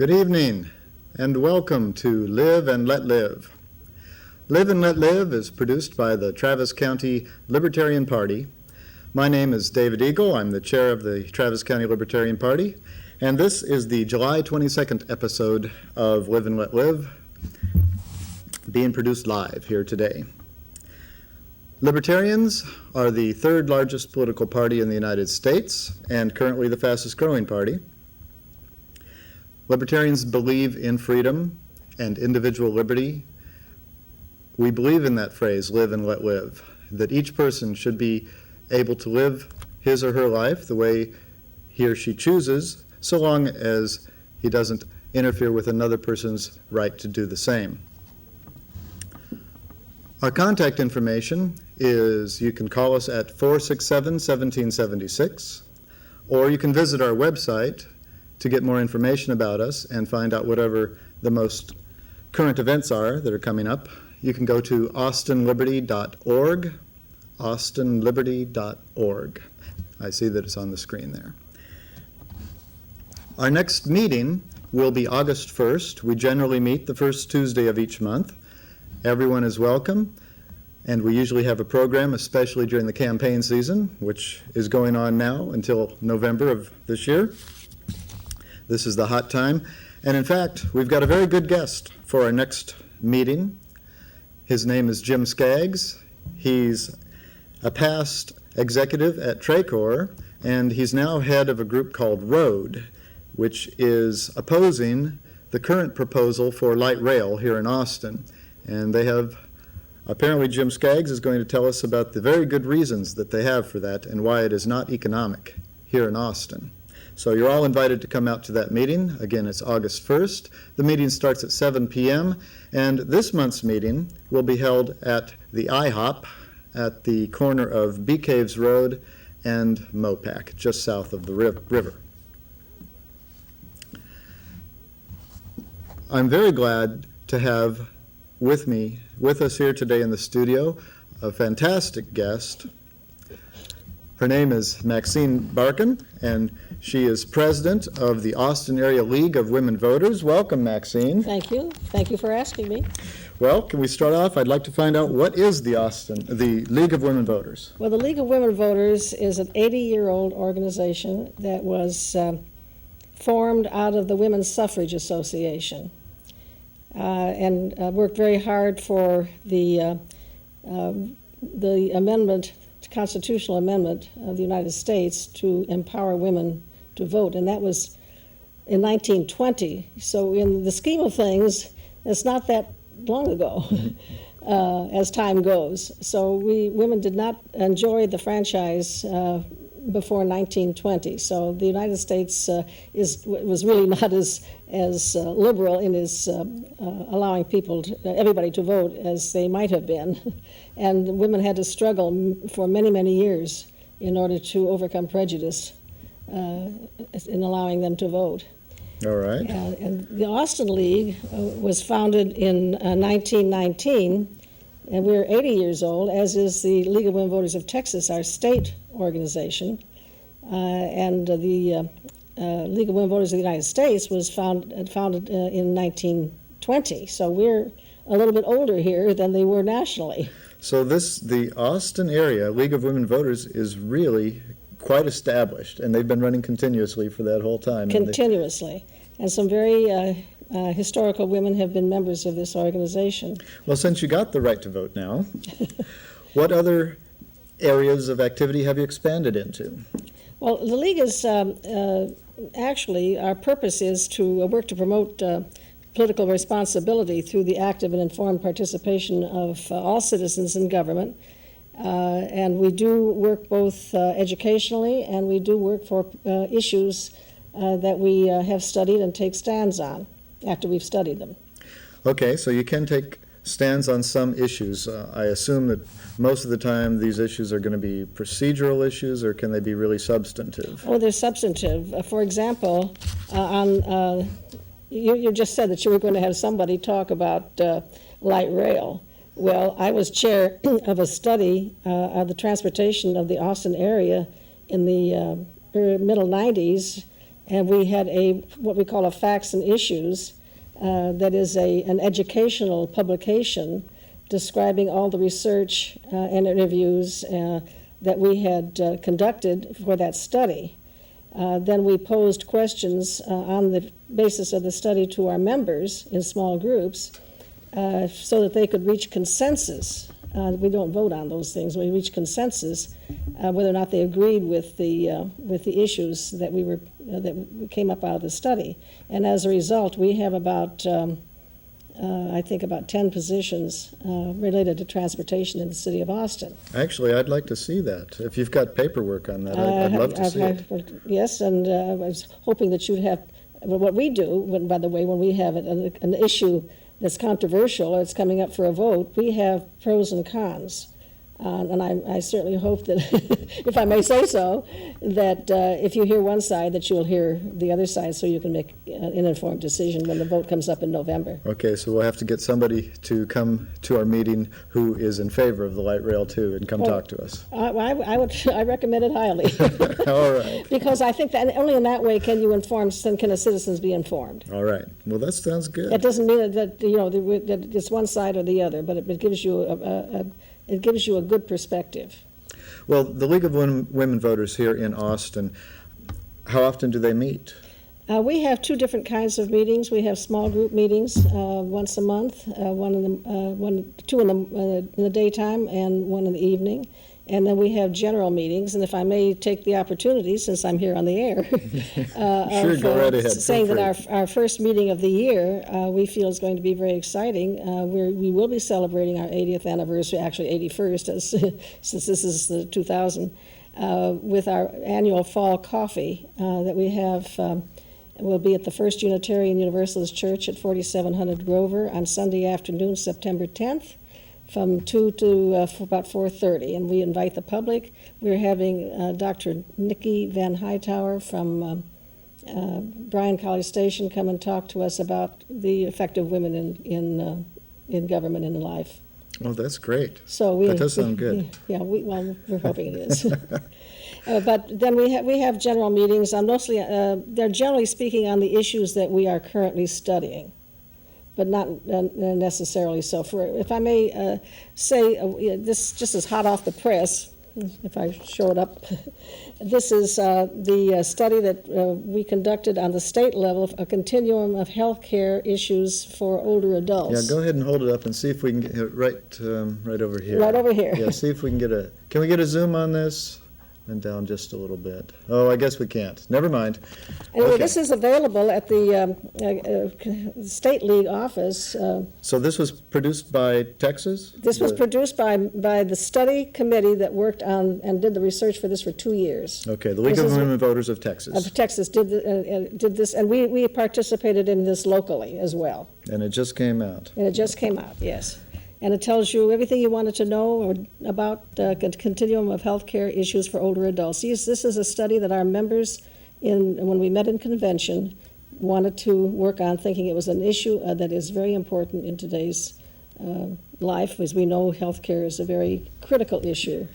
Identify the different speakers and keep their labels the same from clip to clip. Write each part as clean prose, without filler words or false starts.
Speaker 1: Good evening, and welcome to Live and Let Live. Live and Let Live is produced by the Travis County Libertarian Party. My name is David Eagle. I'm the chair of the Travis County Libertarian Party, and this is the July 22nd episode of Live and Let Live, being produced live here today. Libertarians are the third largest political party in the United States and currently the fastest growing party. Libertarians believe in freedom and individual liberty. We believe in that phrase, live and let live, that each person should be able to live his or her life the way he or she chooses, so long as he doesn't interfere with another person's right to do the same. Our contact information is you can call us at 467-1776, or you can visit our website to get more information about us and find out whatever the most current events are that are coming up. You can go to austinliberty.org, austinliberty.org. I see that it's on the screen there. Our next meeting will be August 1st. We generally meet the first Tuesday of each month. Everyone is welcome, and we usually have a program, especially during the campaign season, which is going on now until November of this year. This is the hot time, and in fact, we've got a very good guest for our next meeting. His name is Jim Skaggs. He's a past executive at Tracor, and he's now head of a group called ROAD, which is opposing the current proposal for light rail here in Austin. And apparently Jim Skaggs is going to tell us about the very good reasons that they have for that and why it is not economic here in Austin. So you're all invited to come out to that meeting. Again, it's August 1st. The meeting starts at 7 p.m. And this month's meeting will be held at the IHOP at the corner of Bee Caves Road and Mopac, just south of the river. I'm very glad to have with us here today in the studio, a fantastic guest. Her name is Maxine Barkan, and she is president of the Austin Area League of Women Voters. Welcome, Maxine.
Speaker 2: Thank you. Thank you for asking me.
Speaker 1: Well, can we start off? I'd like to find out, what is the League of Women Voters?
Speaker 2: Well, the League of Women Voters is an 80-year-old organization that was formed out of the Women's Suffrage Association and worked very hard for the amendment, constitutional amendment of the United States to empower women to vote, and that was in 1920. So in the scheme of things, it's not that long ago as time goes. So women did not enjoy the franchise before 1920. So the United States was really not as liberal in its allowing everybody to vote as they might have been. And women had to struggle for many, many years in order to overcome prejudice in allowing them to vote.
Speaker 1: All right.
Speaker 2: And the Austin League was founded in 1919, and we're 80 years old, as is the League of Women Voters of Texas, our state organization. And the League of Women Voters of the United States was founded in 1920. So we're a little bit older here than they were nationally.
Speaker 1: So the Austin area League of Women Voters is really quite established, and they've been running continuously for that whole time.
Speaker 2: Continuously. And some very historical women have been members of this organization.
Speaker 1: Well, since you got the right to vote now, what other areas of activity have you expanded into?
Speaker 2: Well, the League is actually, our purpose is to work to promote political responsibility through the active and informed participation of all citizens in government. And we do work both educationally, and we do work for issues that we have studied and take stands on after we've studied them.
Speaker 1: Okay, so you can take stands on some issues. I assume that most of the time these issues are going to be procedural issues, or can they be really substantive?
Speaker 2: Oh, they're substantive. For example, you just said that you were going to have somebody talk about light rail. Well, I was chair of a study of the transportation of the Austin area in the middle 90s, and we had what we call a Facts and Issues, that is an educational publication describing all the research and interviews that we had conducted for that study. Then we posed questions on the basis of the study to our members in small groups so that they could reach consensus. We don't vote on those things. We reach consensus whether or not they agreed with the issues that we came up out of the study. And as a result, we have about I think about 10 positions related to transportation in the city of Austin.
Speaker 1: Actually, I'd like to see that. If you've got paperwork on that, I'd love to see it.
Speaker 2: Yes, and I was hoping that you'd have, what we do, by the way, when we have an issue that's controversial or it's coming up for a vote, we have pros and cons. And I certainly hope that, if I may say so, that if you hear one side, that you'll hear the other side so you can make an informed decision when the vote comes up in November.
Speaker 1: Okay, so we'll have to get somebody to come to our meeting who is in favor of the light rail too and come talk to us.
Speaker 2: I recommend it highly.
Speaker 1: All right.
Speaker 2: Because I think that only in that way can the citizens be informed.
Speaker 1: All right. Well, that sounds good.
Speaker 2: It doesn't mean that that it's one side or the other, but it gives you it gives you a good perspective.
Speaker 1: Well, the League of Women Voters here in Austin, how often do they meet?
Speaker 2: We have two different kinds of meetings. We have small group meetings once a month, two in the daytime and one in the evening. And then we have general meetings, and if I may take the opportunity, since I'm here on the air,
Speaker 1: Sure, go right ahead.
Speaker 2: Saying that our first meeting of the year we feel is going to be very exciting. We will be celebrating our 80th anniversary, actually 81st, since this is the 2000, with our annual fall coffee that we have. Will be at the First Unitarian Universalist Church at 4700 Grover on Sunday afternoon, September 10th. From 2 to about 4:30, and we invite the public. We're having Dr. Nikki Van Hightower from Bryan College Station come and talk to us about the effect of women in government and in life.
Speaker 1: Oh, that's great.
Speaker 2: So
Speaker 1: that does sound good.
Speaker 2: Yeah, we're hoping it is. But then we have general meetings. Mostly, they're generally speaking on the issues that we are currently studying, but not necessarily so. If I may say, this just is hot off the press, if I show it up. This is the study that we conducted on the state level, a continuum of health care issues for older adults.
Speaker 1: Yeah, go ahead and hold it up and see if we can get it right over here.
Speaker 2: Right over here.
Speaker 1: Yeah, see if we can can we get a zoom on this? And down just a little bit. Oh, I guess we can't. Never mind.
Speaker 2: Anyway,
Speaker 1: Okay.
Speaker 2: This is available at the State League office.
Speaker 1: So this was produced by Texas?
Speaker 2: This was produced by the study committee that worked on and did the research for this for 2 years.
Speaker 1: Okay, the League of Women Voters of Texas.
Speaker 2: Texas did this, and we participated in this locally as well.
Speaker 1: And it just came out.
Speaker 2: And it just came out, yes. And it tells you everything you wanted to know about the continuum of healthcare issues for older adults. This is a study that our members, when we met in convention, wanted to work on, thinking it was an issue that is very important in today's life. As we know, healthcare is a very critical issue.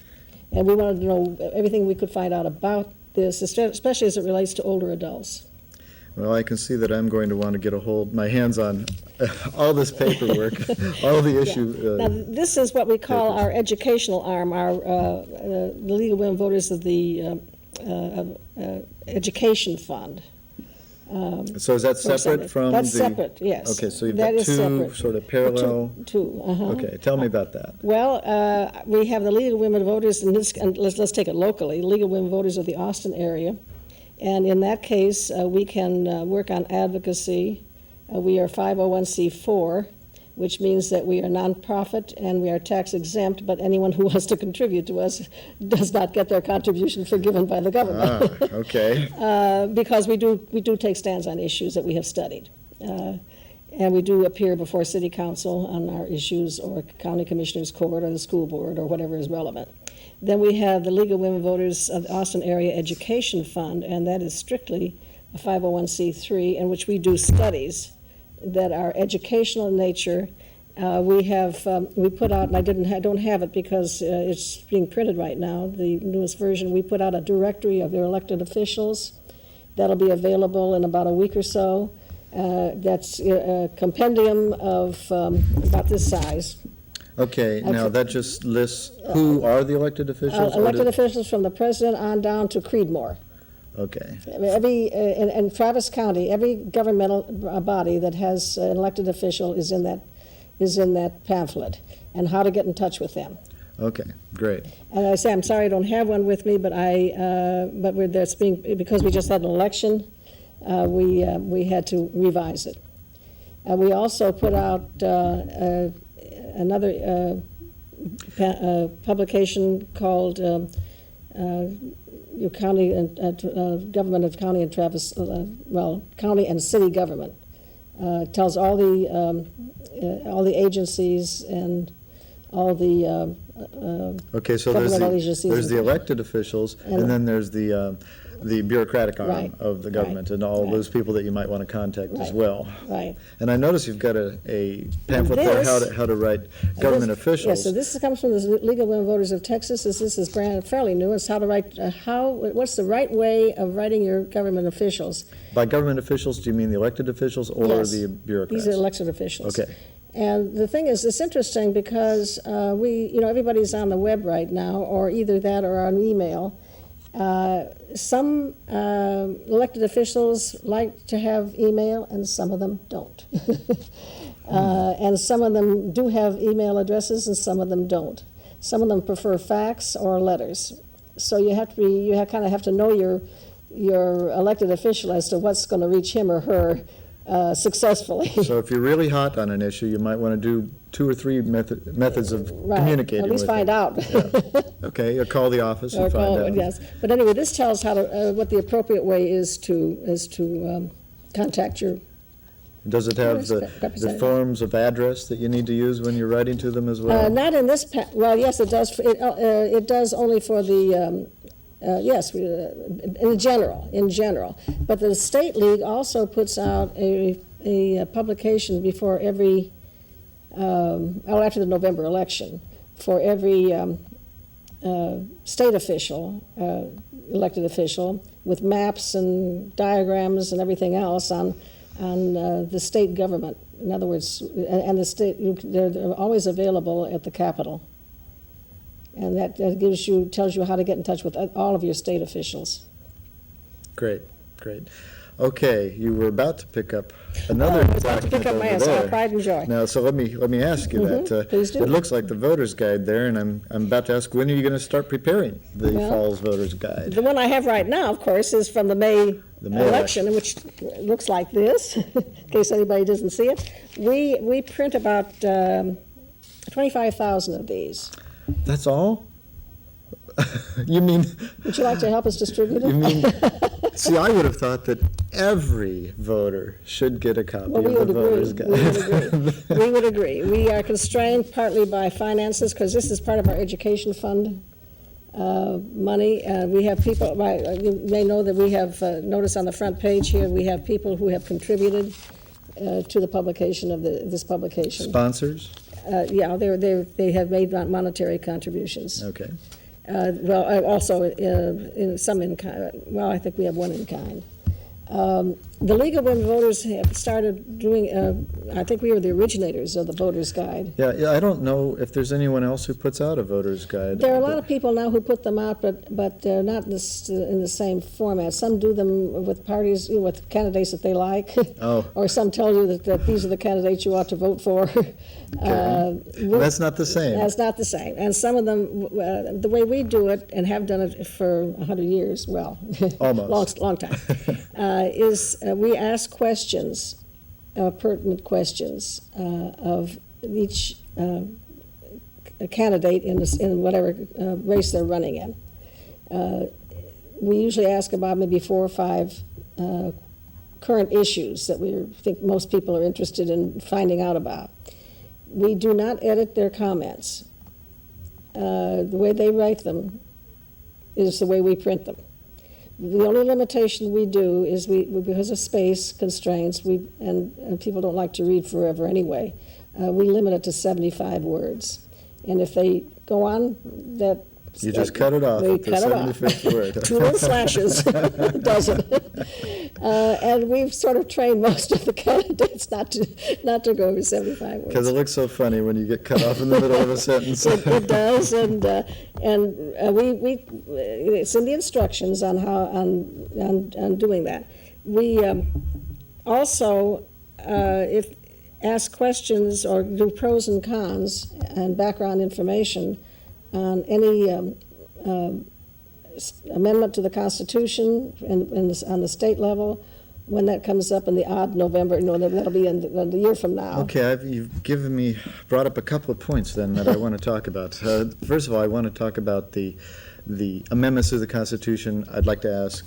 Speaker 2: And we wanted to know everything we could find out about this, especially as it relates to older adults.
Speaker 1: Well, I can see that I'm going to want to get my hands on all this paperwork, all the issue.
Speaker 2: Now, this is what we call our educational arm, the League of Women Voters of the Education Fund.
Speaker 1: So is that separate from
Speaker 2: That's separate, yes.
Speaker 1: Okay, so you've
Speaker 2: That
Speaker 1: got
Speaker 2: is
Speaker 1: two
Speaker 2: separate.
Speaker 1: sort of parallel.
Speaker 2: Two,
Speaker 1: Okay, tell me about that.
Speaker 2: Well, we have the League of Women Voters, and let's take it locally, League of Women Voters of the Austin area. And in that case, we can work on advocacy. We are 501c4, which means that we are nonprofit and we are tax exempt, but anyone who wants to contribute to us does not get their contribution forgiven by the government.
Speaker 1: Okay.
Speaker 2: Because we do take stands on issues that we have studied. And we do appear before City Council on our issues, or County Commissioners Court, or the school board, or whatever is relevant. Then we have the League of Women Voters of the Austin Area Education Fund, and that is strictly a 501c3 in which we do studies that are educational in nature. We put out, and I don't have it because it's being printed right now, the newest version. We put out a directory of your elected officials That'll be available in about a week or so. That's a compendium of about this size.
Speaker 1: Okay, now that just lists who are the elected officials?
Speaker 2: Elected officials from the president on down to Creedmoor.
Speaker 1: Okay,
Speaker 2: In Travis County, every governmental body that has an elected official is in that pamphlet, and how to get in touch with them.
Speaker 1: okay, great.
Speaker 2: And I say, I'm sorry I don't have one with me, but that's because we just had an election, we had to revise it. We also put out another publication called your county and government of county and Travis, county and city government. Tells all the agencies and all the
Speaker 1: Okay, so there's
Speaker 2: governmental agencies.
Speaker 1: the elected officials, and then there's the bureaucratic arm
Speaker 2: Right,
Speaker 1: of the government, and all
Speaker 2: right.
Speaker 1: those people that you might want to contact as
Speaker 2: Right,
Speaker 1: well.
Speaker 2: Right.
Speaker 1: And I notice you've got a pamphlet there, how to write government officials.
Speaker 2: Yes, so this comes from the League of Women Voters of Texas. This is fairly new. It's how to write, what's the right way of writing your government officials?
Speaker 1: By government officials, do you mean the elected officials or
Speaker 2: Yes,
Speaker 1: the bureaucrats?
Speaker 2: These are elected officials.
Speaker 1: Okay.
Speaker 2: And the thing is, it's interesting because everybody's on the web right now, or either that or on email. Some elected officials like to have email, and some of them don't. And some of them do have email addresses, and some of them don't. Some of them prefer fax or letters. So you kind of have to know your elected official as to what's going to reach him or her successfully.
Speaker 1: So if you're really hot on an issue, you might want to do 2 or 3 methods of
Speaker 2: Right.
Speaker 1: communicating
Speaker 2: At least
Speaker 1: with
Speaker 2: find
Speaker 1: them.
Speaker 2: out.
Speaker 1: Okay, or call the office
Speaker 2: Or
Speaker 1: and find out.
Speaker 2: yes. But anyway, this tells how to what the appropriate way is to contact your.
Speaker 1: Does it have the
Speaker 2: Representative.
Speaker 1: forms of address that you need to use when you're writing to them as well?
Speaker 2: Not in this. Well, yes, it does. It does only for the. Yes, in general. But the State League also puts out a publication before every, after the November election, for every state official, elected official, with maps and diagrams and everything else on the state government. In other words, and the state, they're always available at the Capitol. And that tells you how to get in touch with all of your state officials.
Speaker 1: Great. Okay, you were about to pick up another
Speaker 2: I was about to
Speaker 1: document
Speaker 2: pick up my
Speaker 1: over
Speaker 2: answer,
Speaker 1: there.
Speaker 2: pride and joy.
Speaker 1: Now, so let me ask you that.
Speaker 2: please do.
Speaker 1: It looks like the voter's guide there, and I'm about to ask, when are you going to start preparing the
Speaker 2: Well,
Speaker 1: fall's voter's guide?
Speaker 2: The one I have right now, of course, is from the May
Speaker 1: May
Speaker 2: election, which looks like this, in case anybody doesn't see it. We print about 25,000 of these.
Speaker 1: That's all? You mean,
Speaker 2: Would you like to help us distribute it?
Speaker 1: you mean, see, I would have thought that every voter should get a copy
Speaker 2: Well, we
Speaker 1: of the
Speaker 2: would
Speaker 1: voter's
Speaker 2: agree.
Speaker 1: guide.
Speaker 2: We would agree. We are constrained partly by finances, because this is part of our education fund money. We have people, you may know that we have, notice on the front page here, we have people who have contributed to the publication of this publication.
Speaker 1: Sponsors?
Speaker 2: Yeah, they have made monetary contributions.
Speaker 1: Okay.
Speaker 2: Also in some in kind. Well, I think we have one in kind. The League of Women Voters have started doing, I think we were the originators of the Voter's Guide.
Speaker 1: Yeah, I don't know if there's anyone else who puts out a voter's guide.
Speaker 2: There are a lot of people now who put them out, but they're not in the same format. Some do them with parties, with candidates that they like.
Speaker 1: Oh.
Speaker 2: Or some tell you that these are the candidates you ought to vote for.
Speaker 1: That's not the same.
Speaker 2: That's not the same. And some of them, the way we do it, and have done it for 100 years, well,
Speaker 1: Almost.
Speaker 2: long time, is we ask questions, pertinent questions of each candidate in whatever race they're running in. We usually ask about maybe 4 or 5 current issues that we think most people are interested in finding out about. We do not edit their comments. The way they write them is the way we print them. The only limitation we do is because of space constraints, and people don't like to read forever anyway, we limit it to 75 words. And if they go on that
Speaker 1: You just cut it off
Speaker 2: We
Speaker 1: at the
Speaker 2: cut it off.
Speaker 1: 75th word.
Speaker 2: 2 little slashes does it. And we've sort of trained most of the candidates not to go over 75 words.
Speaker 1: Because it looks so funny when you get cut off in the middle of a sentence.
Speaker 2: It does, and we it's in the instructions on how on doing that. We also if ask questions or do pros and cons and background information on any amendment to the Constitution on the state level. When that comes up in the odd November, no, that'll be in the year from now.
Speaker 1: Okay, you've brought up a couple of points then that I want to talk about. First of all, I want to talk about the amendments to the Constitution. I'd like to ask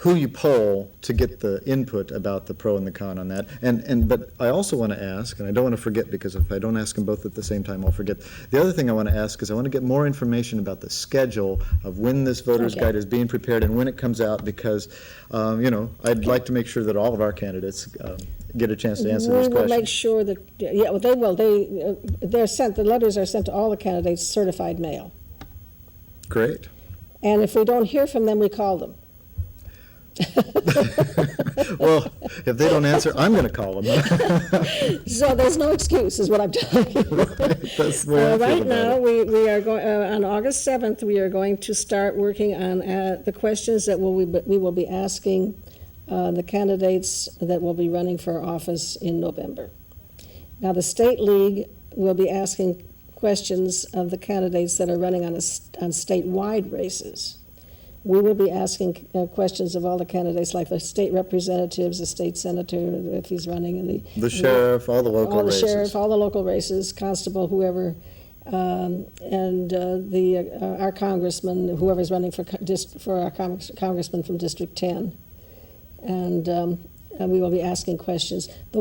Speaker 1: who you poll to get the input about the pro and the con on that. But I also want to ask, and I don't want to forget, because if I don't ask them both at the same time, I'll forget. The other thing I want to ask is I want to get more information about the schedule of when this voter's guide is being prepared and when it comes out, because, I'd like to make sure that all of our candidates get a chance to answer these
Speaker 2: We will
Speaker 1: questions.
Speaker 2: make sure that, well, they will. They're sent, the letters are sent to all the candidates certified mail.
Speaker 1: Great.
Speaker 2: And if we don't hear from them, we call them.
Speaker 1: Well, if they don't answer, I'm going to call them.
Speaker 2: So there's no excuse, is what I'm telling you.
Speaker 1: That's the way I feel
Speaker 2: Right
Speaker 1: about
Speaker 2: now,
Speaker 1: it.
Speaker 2: we are going, on August 7th, we are going to start working on the questions that we will be asking the candidates that will be running for office in November. Now, the State League will be asking questions of the candidates that are running on statewide races. We will be asking questions of all the candidates, like the state representatives, the state senator, if he's running, and
Speaker 1: The sheriff, all the local races.
Speaker 2: all the sheriff, all the local races, constable, whoever, and our congressman, whoever's running for our congressman from District 10, and we will be asking questions. The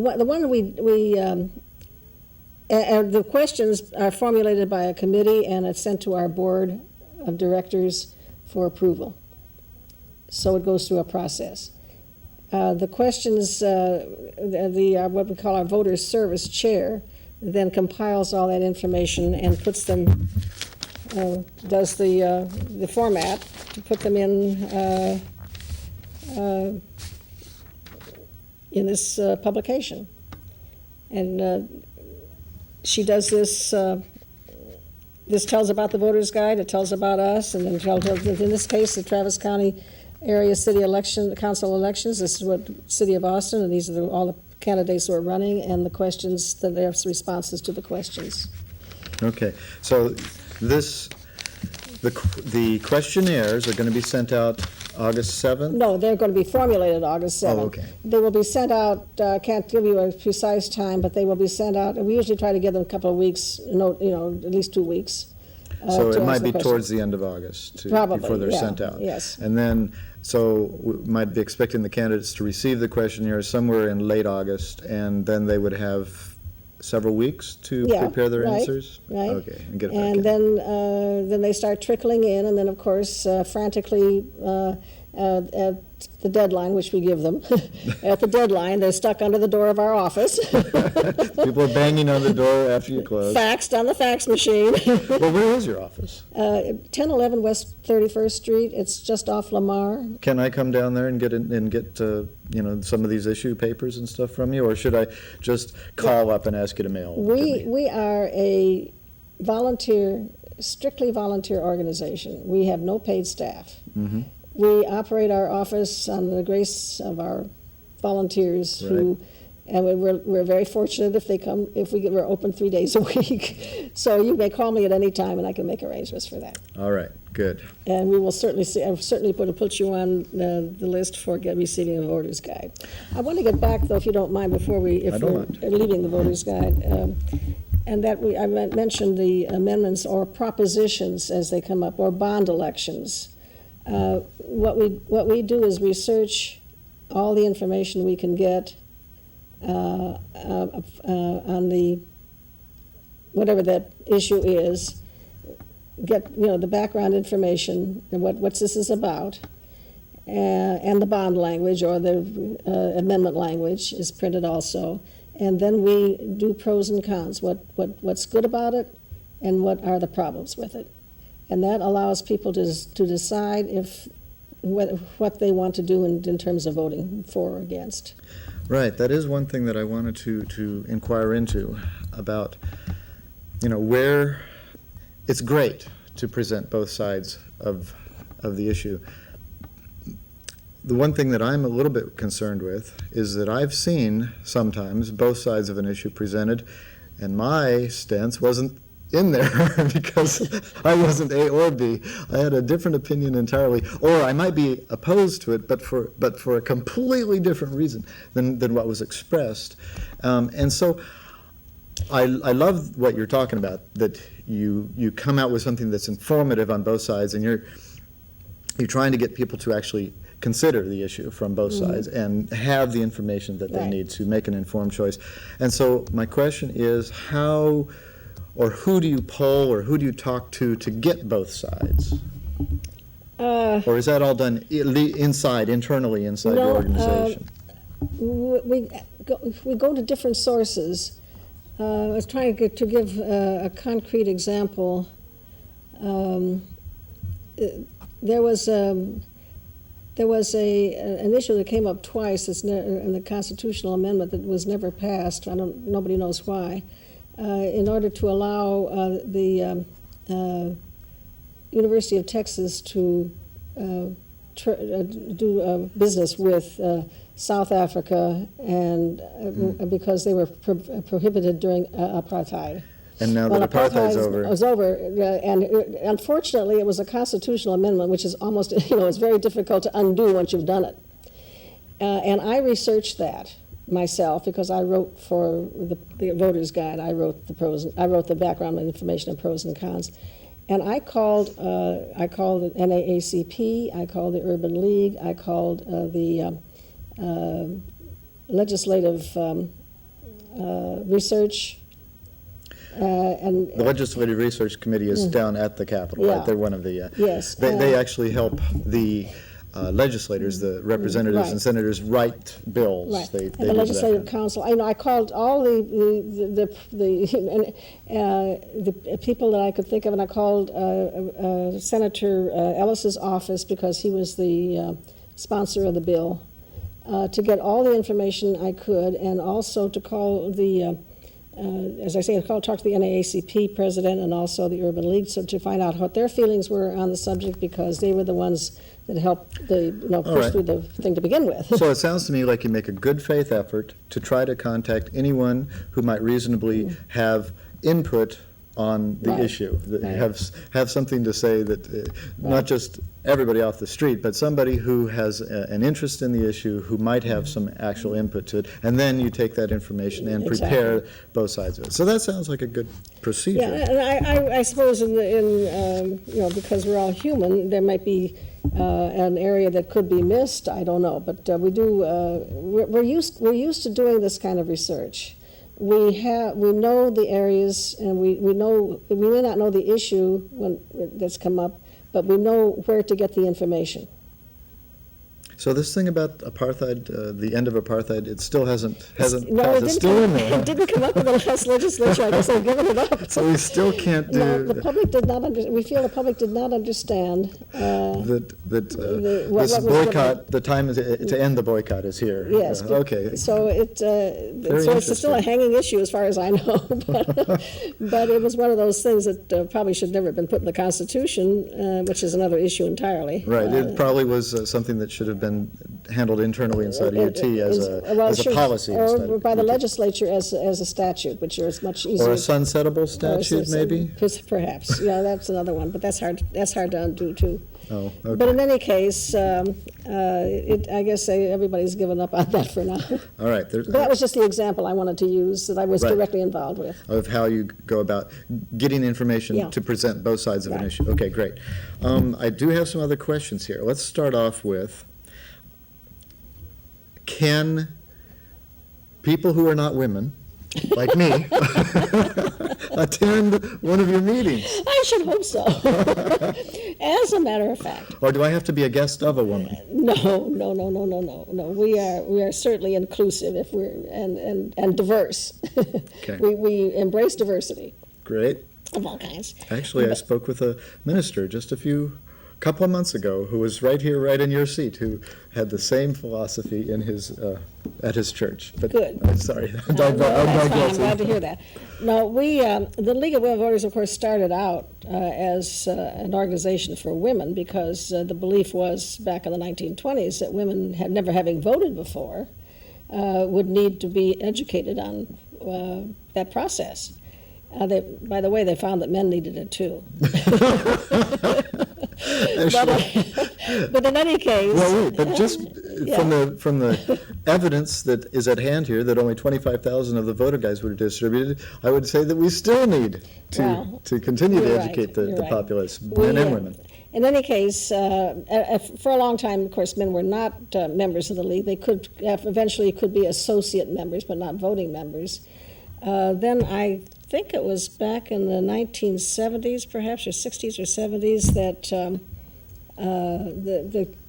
Speaker 2: questions are formulated by a committee, and it's sent to our board of directors for approval. So it goes through a process. The questions, what we call our voter service chair, then compiles all that information and puts them, does the format to put them in this publication. And she does this. This tells about the voter's guide, it tells about us, and then tells, in this case, the Travis County Area City Council elections. This is what City of Austin, and these are all the candidates who are running, and the questions, their responses to the questions.
Speaker 1: Okay, so the questionnaires are going to be sent out August 7th?
Speaker 2: No, they're going to be formulated August 7th.
Speaker 1: Oh, okay.
Speaker 2: They will be sent out, can't give you a precise time, but they will be sent out. We usually try to give them a couple of weeks, at least 2 weeks.
Speaker 1: So
Speaker 2: to
Speaker 1: it might
Speaker 2: answer
Speaker 1: be
Speaker 2: the
Speaker 1: towards
Speaker 2: questions.
Speaker 1: the end of August
Speaker 2: Probably,
Speaker 1: before they're
Speaker 2: yeah,
Speaker 1: sent out.
Speaker 2: yes.
Speaker 1: And then, so we might be expecting the candidates to receive the questionnaire somewhere in late August, and then they would have several weeks to prepare their answers?
Speaker 2: Right.
Speaker 1: Okay, and get it back in.
Speaker 2: And then they start trickling in, and then, of course, frantically, at the deadline, which we give them, at the deadline, they're stuck under the door of our office.
Speaker 1: People are banging on the door after you close.
Speaker 2: Faxed on the fax machine.
Speaker 1: Well, where is your office?
Speaker 2: 1011 West 31st Street. It's just off Lamar.
Speaker 1: Can I come down there and get some of these issue papers and stuff from you, or should I just call up and ask you to mail to me?
Speaker 2: We are a strictly volunteer organization. We have no paid staff.
Speaker 1: Mm-hmm.
Speaker 2: We operate our office on the grace of our volunteers and we're very fortunate if they come, we're open 3 days a week. So you may call me at any time and I can make arrangements for that.
Speaker 1: All right, good.
Speaker 2: And we will certainly put you on the list for receiving a voter's guide. I want to get back, though, if you don't mind, before we're leaving the voter's guide. And that I mentioned the amendments or propositions as they come up, or bond elections. What we do is research all the information we can get on the whatever that issue is. Get the background information and what this is about, and the bond language or the amendment language is printed also. And then we do pros and cons. What's good about it, and what are the problems with it. And that allows people to decide what they want to do in terms of voting for or against.
Speaker 1: Right, that is one thing that I wanted to inquire into about, where it's great to present both sides of the issue. The one thing that I'm a little bit concerned with is that I've seen sometimes both sides of an issue presented, and my stance wasn't in there because I wasn't A or B. I had a different opinion entirely, or I might be opposed to it, but for a completely different reason than what was expressed. And so I love what you're talking about, that you come out with something that's informative on both sides, and you're trying to get people to actually consider the issue from both sides and have the information that they need to make an informed choice. And so my question is, how or who do you poll or who do you talk to get both sides? Or is that all done internally inside the organization?
Speaker 2: We go to different sources. I was trying to give a concrete example. There was an issue that came up twice in the constitutional amendment that was never passed. Nobody knows why. In order to allow the University of Texas to do business with South Africa, and because they were prohibited during apartheid.
Speaker 1: And now that apartheid's over.
Speaker 2: It was over, and unfortunately, it was a constitutional amendment, which is almost, it's very difficult to undo once you've done it. And I researched that myself because I wrote for the Voter's Guide. I wrote the background information and pros and cons, and I called the NAACP, I called the Urban League, I called the Legislative Research. And
Speaker 1: the Legislative Research Committee is down at the Capitol, right? They're one of the.
Speaker 2: Yes.
Speaker 1: They actually help the legislators, the representatives and senators, write bills.
Speaker 2: Right.
Speaker 1: They
Speaker 2: and the Legislative Council. I called all the people that I could think of, and I called Senator Ellis's office because he was the sponsor of the bill, to get all the information I could, and also to call the. As I say, I talked to the NAACP president and also the Urban League to find out what their feelings were on the subject, because they were the ones that helped push through the thing to begin with.
Speaker 1: So it sounds to me like you make a good faith effort to try to contact anyone who might reasonably have input on the issue, that have something to say, that not just everybody off the street, but somebody who has an interest in the issue, who might have some actual input to it, and then you take that information and prepare both sides of it. So that sounds like a good procedure.
Speaker 2: Yeah, and I suppose because we're all human, there might be an area that could be missed. I don't know, but we're used to doing this kind of research. We know the areas, and we may not know the issue that's come up, but we know where to get the information.
Speaker 1: So this thing about apartheid, the end of apartheid, it still hasn't
Speaker 2: No,
Speaker 1: it's still in there.
Speaker 2: It didn't come up in the last legislature. I guess they've given it up.
Speaker 1: So we still can't do.
Speaker 2: No, the public did not. We feel the public did not understand
Speaker 1: this boycott. The time to end the boycott is here.
Speaker 2: Yes.
Speaker 1: Okay.
Speaker 2: So it's still a hanging issue as far as I know, but it was one of those things that probably should never have been put in the Constitution, which is another issue entirely.
Speaker 1: Right. It probably was something that should have been handled internally inside UT as a policy.
Speaker 2: Or by the legislature as a statute, which is much easier.
Speaker 1: Or a sunsettable statute, maybe?
Speaker 2: Perhaps. Yeah, that's another one, but that's hard to undo, too.
Speaker 1: Oh, okay.
Speaker 2: But in any case, I guess everybody's given up on that for now.
Speaker 1: All right.
Speaker 2: But that was just the example I wanted to use that I was directly involved with.
Speaker 1: Of how you go about getting information to present both sides of an issue. Okay, great. I do have some other questions here. Let's start off with, can people who are not women, like me, attend one of your meetings?
Speaker 2: I should hope so. As a matter of fact.
Speaker 1: Or do I have to be a guest of a woman?
Speaker 2: No. We are certainly inclusive and diverse.
Speaker 1: Okay.
Speaker 2: We embrace diversity.
Speaker 1: Great.
Speaker 2: of all kinds.
Speaker 1: Actually, I spoke with a minister just couple of months ago who was right here, right in your seat, who had the same philosophy in at his church. But,
Speaker 2: Good.
Speaker 1: Sorry,
Speaker 2: No, that's fine. I'm glad to hear that. No, the League of Women Voters, of course, started out as an organization for women because the belief was back in the 1920s that women, never having voted before, would need to be educated on that process. By the way, they found that men needed it too. But in any case,
Speaker 1: well, wait, but just from the evidence that is at hand here, that only 25,000 of the voter guides were distributed, I would say that we still need to continue to educate the populace, men and women.
Speaker 2: In any case, for a long time, of course, men were not members of the League. They could eventually could be associate members, but not voting members. Then I think it was back in the 1970s, perhaps, or 60s or 70s, that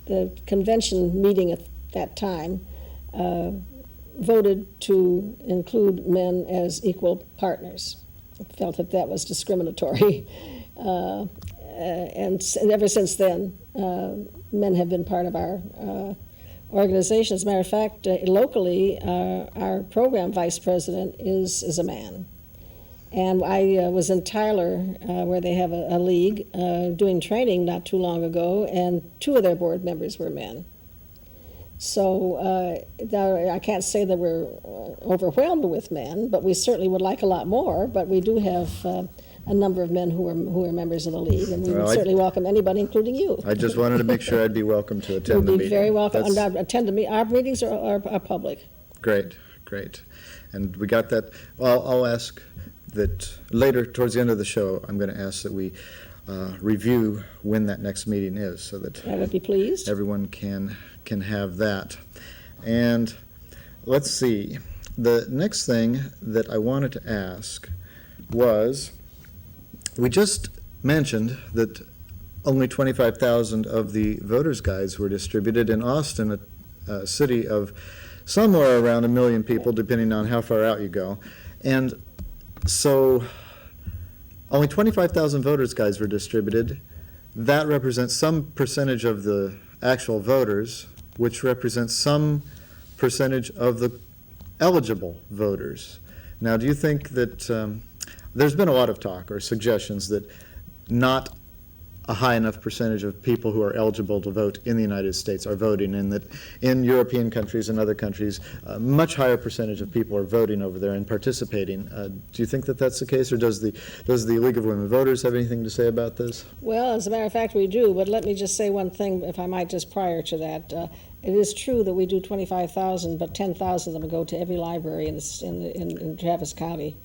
Speaker 2: the convention meeting at that time voted to include men as equal partners. Felt that that was discriminatory. And ever since then, men have been part of our organization. As a matter of fact, locally, our program vice president is a man. And I was in Tyler, where they have a league, doing training not too long ago, and 2 of their board members were men. So I can't say that we're overwhelmed with men, but we certainly would like a lot more. But we do have a number of men who are members of the league, and we would certainly welcome anybody, including you.
Speaker 1: I just wanted to make sure I'd be welcome to attend the meeting.
Speaker 2: You'd be very welcome. Attend the meeting. Our meetings are public.
Speaker 1: Great. And we got that. Well, I'll ask that later, towards the end of the show, I'm going to ask that we review when that next meeting is, so that
Speaker 2: I would be pleased.
Speaker 1: Everyone can have that. And let's see. The next thing that I wanted to ask was, we just mentioned that only 25,000 of the voters' guides were distributed in Austin, a city of somewhere around 1 million people, depending on how far out you go. And so only 25,000 voters' guides were distributed. That represents some percentage of the actual voters, which represents some percentage of the eligible voters. Now, do you think that there's been a lot of talk or suggestions that not a high enough percentage of people who are eligible to vote in the United States are voting, and that in European countries and other countries, a much higher percentage of people are voting over there and participating. Do you think that that's the case, or does the League of Women Voters have anything to say about this?
Speaker 2: Well, as a matter of fact, we do, but let me just say one thing, if I might, just prior to that. It is true that we do 25,000, but 10,000 of them go to every library in Travis County.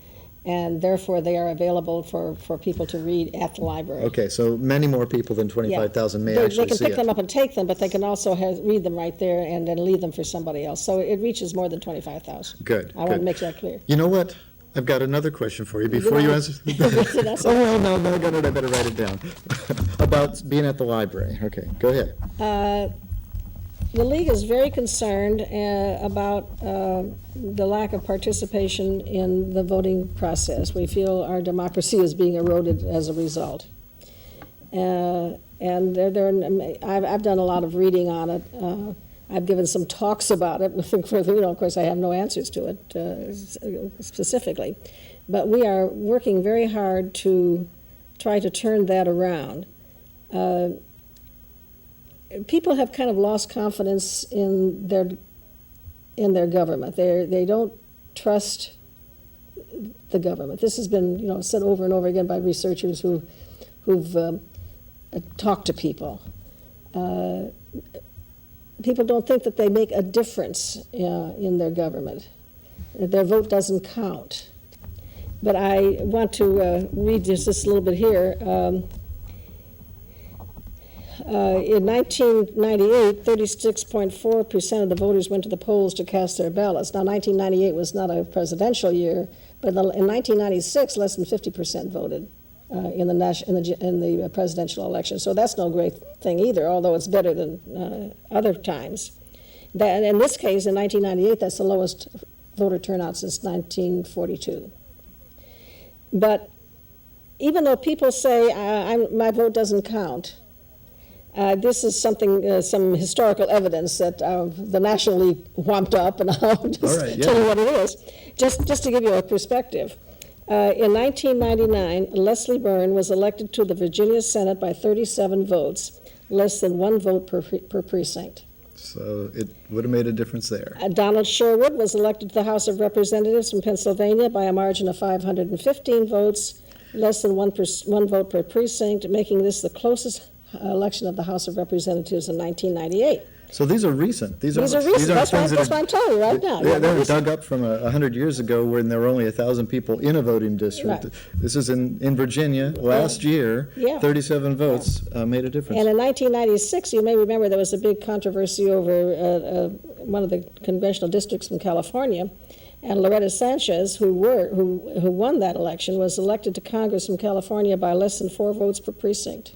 Speaker 2: And therefore, they are available for people to read at the library.
Speaker 1: Okay, so many more people than 25,000 may actually see it.
Speaker 2: They can pick them up and take them, but they can also read them right there and then leave them for somebody else. So it reaches more than 25,000.
Speaker 1: Good.
Speaker 2: I want to make that clear.
Speaker 1: You know what? I've got another question for you before you answer. Oh, no, I better write it down. About being at the library. Okay, go ahead.
Speaker 2: The League is very concerned about the lack of participation in the voting process. We feel our democracy is being eroded as a result. And I've done a lot of reading on it. I've given some talks about it. Of course, I have no answers to it specifically. But we are working very hard to try to turn that around. People have kind of lost confidence in their government. They don't trust the government. This has been said over and over again by researchers who've talked to people. People don't think that they make a difference in their government. Their vote doesn't count. But I want to read just a little bit here. In 1998, 36.4% of the voters went to the polls to cast their ballots. Now, 1998 was not a presidential year, but in 1996, less than 50% voted in the presidential election. So that's no great thing either, although it's better than other times. In this case, in 1998, that's the lowest voter turnout since 1942. But even though people say my vote doesn't count, this is something, some historical evidence that the National League whomped up, and I'll just tell you what it is. Just to give you a perspective. In 1999, Leslie Byrne was elected to the Virginia Senate by 37 votes, less than 1 vote per precinct.
Speaker 1: So it would have made a difference there.
Speaker 2: Donald Sherwood was elected to the House of Representatives from Pennsylvania by a margin of 515 votes, less than 1 vote per precinct, making this the closest election of the House of Representatives in 1998.
Speaker 1: So these are recent. These are
Speaker 2: recent. That's what I'm telling you right now.
Speaker 1: They were dug up from 100 years ago when there were only 1,000 people in a voting district. Right. This is in Virginia last year. 37 votes made a difference.
Speaker 2: And in 1996, you may remember there was a big controversy over one of the congressional districts from California, and Loretta Sanchez, who won that election, was elected to Congress from California by less than 4 votes per precinct.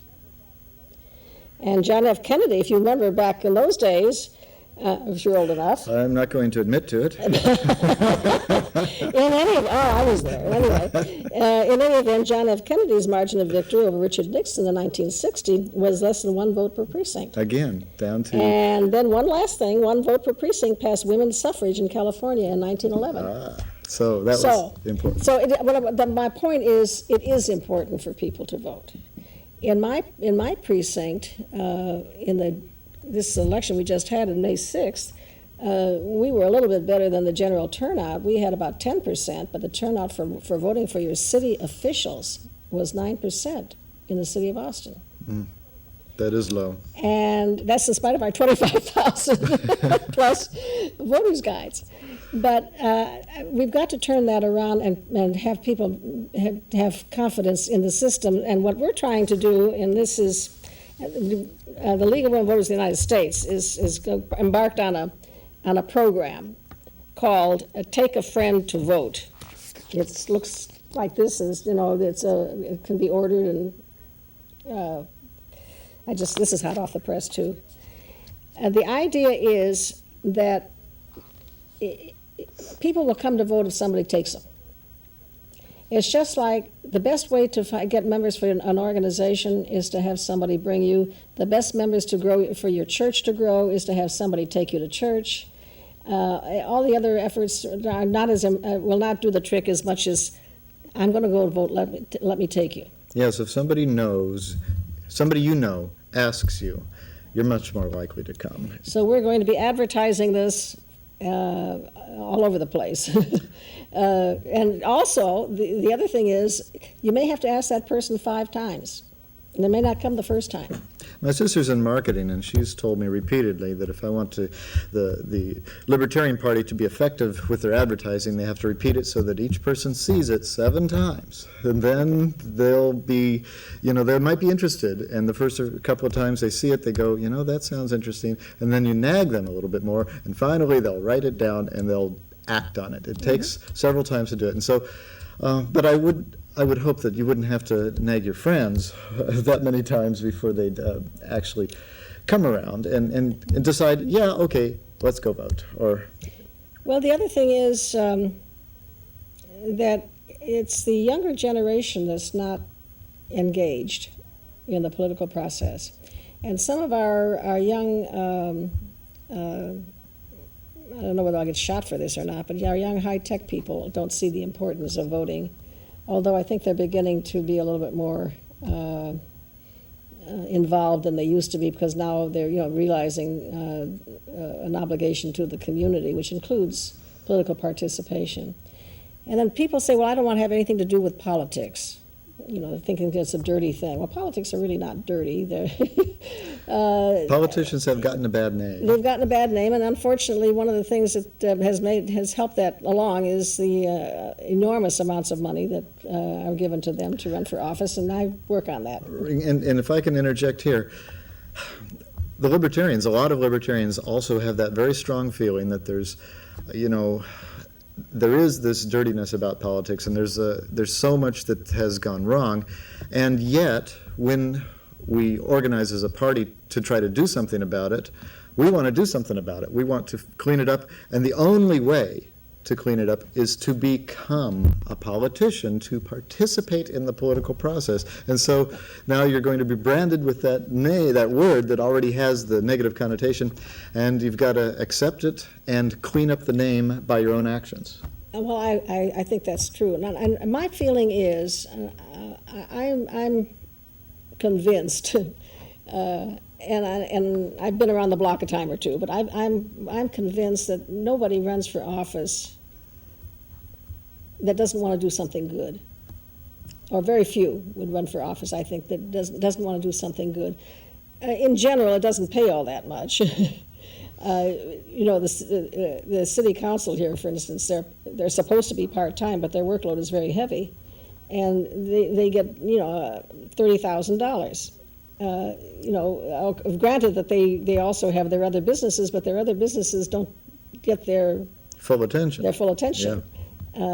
Speaker 2: And John F. Kennedy, if you remember back in those days, if you're old enough.
Speaker 1: I'm not going to admit to it.
Speaker 2: I was there. Anyway, in any event, John F. Kennedy's margin of victory over Richard Nixon in 1960 was less than 1 vote per precinct.
Speaker 1: Again, down to...
Speaker 2: And then one last thing, 1 vote per precinct passed women's suffrage in California in 1911.
Speaker 1: So that was important.
Speaker 2: So my point is, it is important for people to vote. In my precinct, this election we just had on May 6th, we were a little bit better than the general turnout. We had about 10%, but the turnout for voting for your city officials was 9% in the city of Austin.
Speaker 1: That is low.
Speaker 2: And that's in spite of our 25,000 plus voters' guides. But we've got to turn that around and have people have confidence in the system. And what we're trying to do, and this is the League of Women Voters of the United States is embarked on a program called "Take a Friend to Vote." It looks like this, is it can be ordered, and this is hot off the press too. The idea is that people will come to vote if somebody takes them. It's just like the best way to get members for an organization is to have somebody bring you. The best members to grow, for your church to grow, is to have somebody take you to church. All the other efforts are not will not do the trick as much as I'm going to go and vote. Let me take you.
Speaker 1: Yes, if somebody you know asks you, you're much more likely to come.
Speaker 2: So we're going to be advertising this all over the place. And also, the other thing is, you may have to ask that person 5 times. And they may not come the first time.
Speaker 1: My sister's in marketing, and she's told me repeatedly that if I want the Libertarian Party to be effective with their advertising, they have to repeat it so that each person sees it 7 times. And then they'll be, they might be interested. And the first couple of times they see it, they go, that sounds interesting. And then you nag them a little bit more, and finally they'll write it down and they'll act on it. It takes several times to do it. And so, but I would hope that you wouldn't have to nag your friends that many times before they'd actually come around and decide, okay, let's go vote.
Speaker 2: Well, the other thing is that it's the younger generation that's not engaged in the political process. And some of our young, I don't know whether I'll get shot for this or not, but our young high-tech people don't see the importance of voting, although I think they're beginning to be a little bit more involved than they used to be, because now they're realizing an obligation to the community, which includes political participation. And then people say, well, I don't want to have anything to do with politics. Thinking it's a dirty thing. Well, politics are really not dirty.
Speaker 1: Politicians have gotten a bad name.
Speaker 2: They've gotten a bad name, and unfortunately, one of the things that has helped that along is the enormous amounts of money that are given to them to run for office, and I work on that.
Speaker 1: And if I can interject here, a lot of libertarians also have that very strong feeling that there's, there is this dirtiness about politics, and there's so much that has gone wrong, and yet when we organize as a party to try to do something about it, we want to do something about it. We want to clean it up, and the only way to clean it up is to become a politician, to participate in the political process. And so now you're going to be branded with that word that already has the negative connotation, and you've got to accept it and clean up the name by your own actions.
Speaker 2: Well, I think that's true. And my feeling is, I'm convinced, and I've been around the block a time or two, but I'm convinced that nobody runs for office that doesn't want to do something good, or very few would run for office, I think, that doesn't want to do something good. In general, it doesn't pay all that much. The city council here, for instance, they're supposed to be part-time, but their workload is very heavy, and they get $30,000. Granted that they also have their other businesses, but their other businesses don't get their
Speaker 1: full attention.
Speaker 2: Yeah.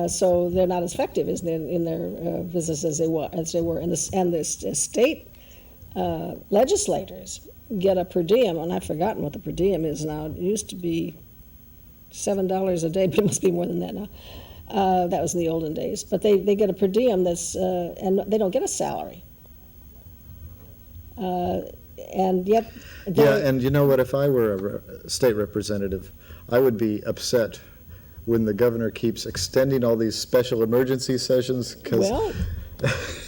Speaker 2: So they're not as effective in their business as they were. And the state legislators get a per diem, and I've forgotten what the per diem is now. It used to be $7 a day, but it must be more than that now. That was in the olden days. But they get a per diem and they don't get a salary. And yet...
Speaker 1: and you know what, if I were a state representative, I would be upset when the governor keeps extending all these special emergency sessions, because,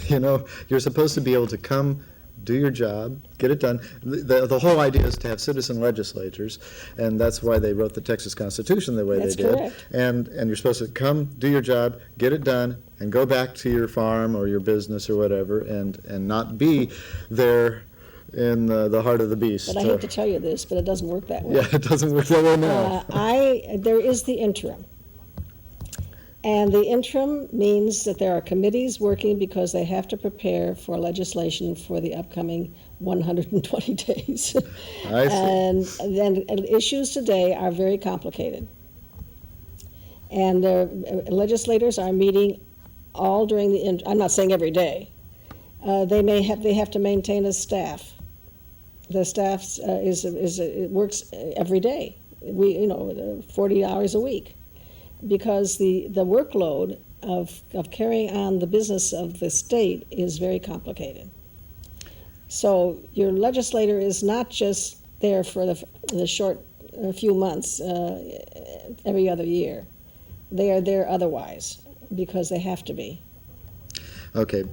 Speaker 1: you're supposed to be able to come, do your job, get it done. The whole idea is to have citizen legislatures, and that's why they wrote the Texas Constitution the way
Speaker 2: That's
Speaker 1: they did.
Speaker 2: correct.
Speaker 1: And you're supposed to come, do your job, get it done, and go back to your farm or your business or whatever, and not be there in the heart of the beast.
Speaker 2: But I hate to tell you this, but it doesn't work that way.
Speaker 1: Yeah, it doesn't work that way now.
Speaker 2: There is the interim. And the interim means that there are committees working because they have to prepare for legislation for the upcoming 120 days.
Speaker 1: I see.
Speaker 2: And then issues today are very complicated. And legislators are meeting all during the, I'm not saying every day. They have to maintain a staff. The staff works every day. 40 hours a week, because the workload of carrying on the business of the state is very complicated. So your legislator is not just there for the short few months every other year. They are there otherwise because they have to be.
Speaker 1: Okay.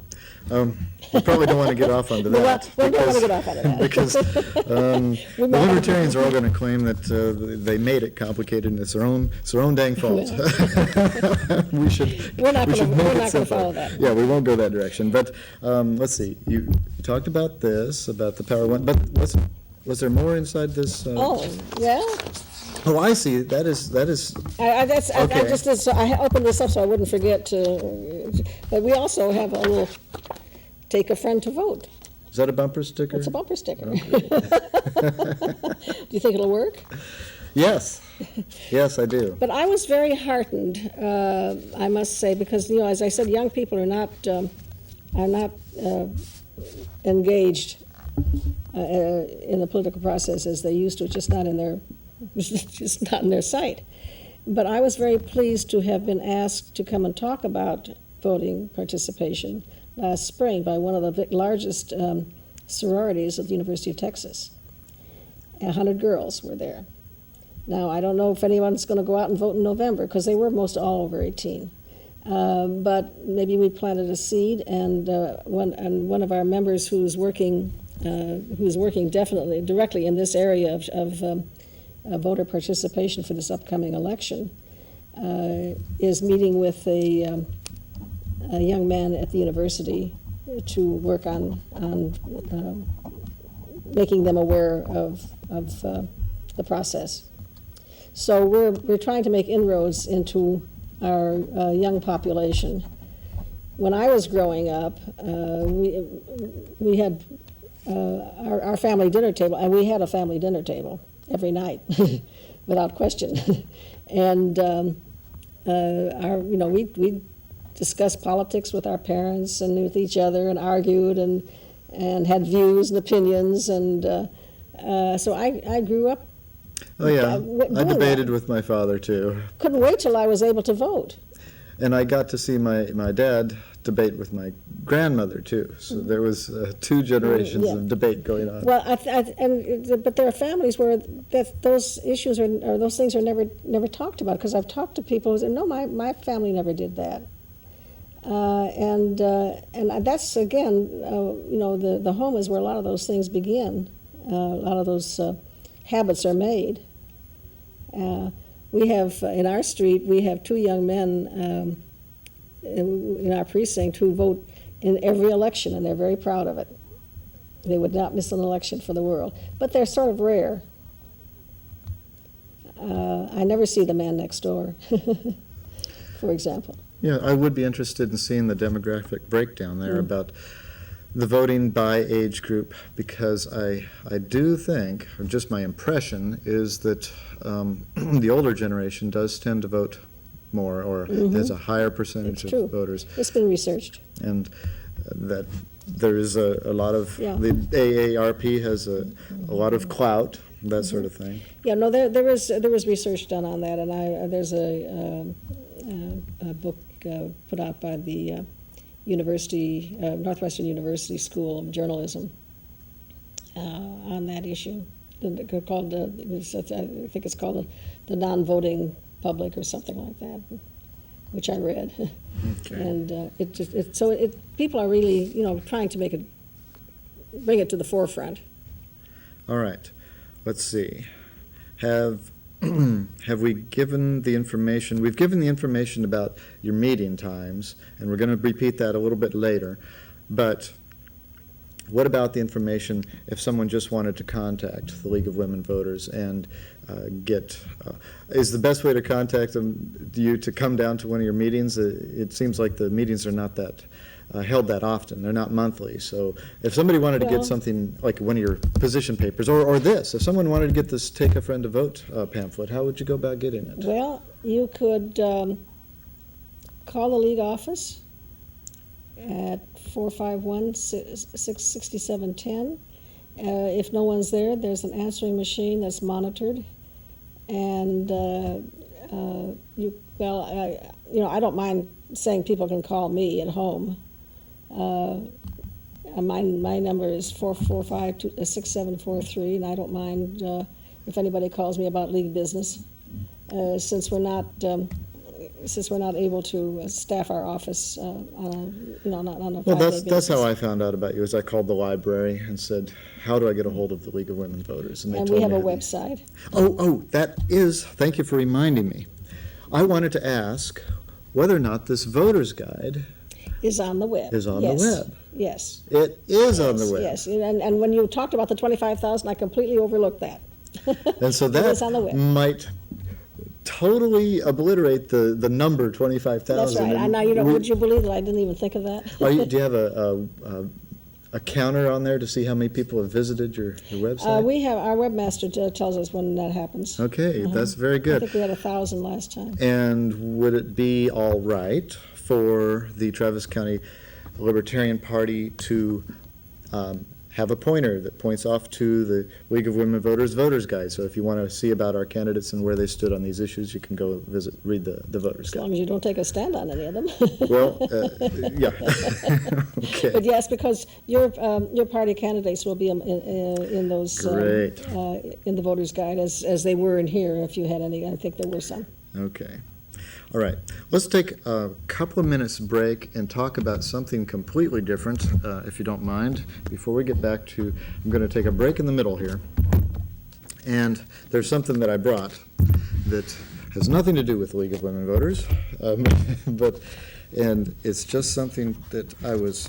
Speaker 1: We probably don't want to get off onto that.
Speaker 2: We don't want to get off onto that.
Speaker 1: Because the libertarians are all going to claim that they made it complicated and it's their own dang fault.
Speaker 2: We're not going to follow that.
Speaker 1: Yeah, we won't go that direction. But let's see. You talked about this, about the Power One, but was there more inside this? Oh, I see. That is.
Speaker 2: I opened this up so I wouldn't forget to. But we also have a little "Take a friend to vote."
Speaker 1: Is that a bumper sticker?
Speaker 2: It's a bumper sticker. Okay. Do you think it'll work?
Speaker 1: Yes. Yes, I do.
Speaker 2: But I was very heartened, I must say, because as I said, young people are not engaged in the political process as they used to. It's just not in their sight. But I was very pleased to have been asked to come and talk about voting participation last spring by one of the largest sororities at the University of Texas. 100 girls were there. Now, I don't know if anyone's going to go out and vote in November, because they were most all over 18. But maybe we planted a seed, and one of our members who's working directly in this area of voter participation for this upcoming election, is meeting with a young man at the university to work on making them aware of the process. So we're trying to make inroads into our young population. When I was growing up, we had our family dinner table, and we had a family dinner table every night, without question. And we discussed politics with our parents and with each other, and argued and had views and opinions. And so I grew up
Speaker 1: Oh, yeah.
Speaker 2: doing
Speaker 1: I debated
Speaker 2: that.
Speaker 1: with my father, too.
Speaker 2: Couldn't wait till I was able to vote.
Speaker 1: And I got to see my dad debate with my grandmother, too. So there was 2 generations
Speaker 2: Yeah.
Speaker 1: of debate going on.
Speaker 2: Well, but there are families where those issues or those things are never talked about, because I've talked to people who say, no, my family never did that. And that's, again, the home is where a lot of those things begin. A lot of those habits are made. We have, in our street, we have 2 young men in our precinct who vote in every election, and they're very proud of it. They would not miss an election for the world. But they're sort of rare. I never see the man next door, for example.
Speaker 1: Yeah, I would be interested in seeing the demographic breakdown there about the voting by age group, because I do think, or just my impression, is that the older generation does tend to vote more, or has a higher percentage
Speaker 2: It's
Speaker 1: of
Speaker 2: true.
Speaker 1: voters.
Speaker 2: It's been researched.
Speaker 1: And that there is a lot of,
Speaker 2: Yeah.
Speaker 1: the AARP has a lot of clout, that sort of thing.
Speaker 2: Yeah, no, there was research done on that, and there's a book put out by the University, Northwestern University School of Journalism on that issue. Called, I think it's called the Non-Voting Public or something like that, which I read.
Speaker 1: Okay.
Speaker 2: And people are really, trying to bring it to the forefront.
Speaker 1: All right, let's see. Have we given the information? We've given the information about your meeting times, and we're going to repeat that a little bit later. But what about the information if someone just wanted to contact the League of Women Voters and is the best way to contact you to come down to one of your meetings? It seems like the meetings are not that held that often. They're not monthly. So if somebody wanted to
Speaker 2: Well,
Speaker 1: get something like one of your position papers, or this, if someone wanted to get this Take a Friend to Vote pamphlet, how would you go about getting it?
Speaker 2: Well, you could call the League office at 451-6710. If no one's there, there's an answering machine that's monitored. And I don't mind saying people can call me at home. My number is 445-6743, and I don't mind if anybody calls me about league business, since we're not able to staff our office on a
Speaker 1: Well,
Speaker 2: 5-day
Speaker 1: that's how
Speaker 2: basis.
Speaker 1: I found out about you. Is I called the library and said, "How do I get a hold of the League of Women Voters?" they
Speaker 2: And
Speaker 1: told
Speaker 2: we have
Speaker 1: me
Speaker 2: a
Speaker 1: how to-
Speaker 2: website.
Speaker 1: Thank you for reminding me. I wanted to ask whether or not this voter's guide
Speaker 2: Is on the web.
Speaker 1: is on
Speaker 2: Yes.
Speaker 1: the web.
Speaker 2: Yes.
Speaker 1: It is on the web.
Speaker 2: Yes, and when you talked about the 25,000, I completely overlooked that.
Speaker 1: And so
Speaker 2: It is on the
Speaker 1: that
Speaker 2: web.
Speaker 1: might totally obliterate the number 25,000.
Speaker 2: That's right. And now, would you believe that I didn't even think of that?
Speaker 1: Do you have a counter on there to see how many people have visited your website?
Speaker 2: We have, our webmaster tells us when that happens.
Speaker 1: Okay, that's very
Speaker 2: I
Speaker 1: good.
Speaker 2: think we had 1,000 last time.
Speaker 1: And would it be all right for the Travis County Libertarian Party to have a pointer that points off to the League of Women Voters Voters Guide? So if you want to see about our candidates and where they stood on these issues, you can go read the Voters
Speaker 2: As long
Speaker 1: Guide.
Speaker 2: as you don't take a stand on any of them.
Speaker 1: Well, yeah. Okay.
Speaker 2: But yes, because your party candidates will be in those,
Speaker 1: Great.
Speaker 2: in the voters' guide, as they were in here, if you had any. I think there were some.
Speaker 1: Okay. All right. Let's take a couple of minutes break and talk about something completely different, if you don't mind, before we get back to, I'm going to take a break in the middle here. And there's something that I brought that has nothing to do with the League of Women Voters, and it's just something that I was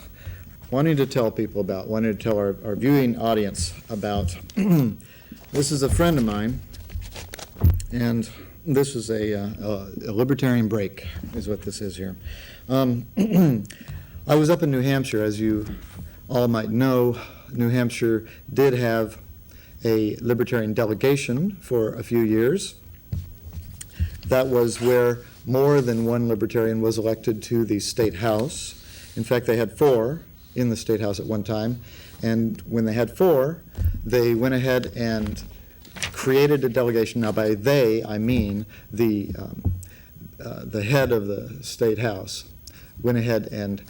Speaker 1: wanting to tell people about, wanting to tell our viewing audience about. This is a friend of mine, and this is a libertarian break, is what this is here. I was up in New Hampshire. As you all might know, New Hampshire did have a libertarian delegation for a few years. That was where more than one libertarian was elected to the state house. In fact, they had 4 in the state house at one time. And when they had 4, they went ahead and created a delegation. Now, by they, I mean the head of the State House went ahead and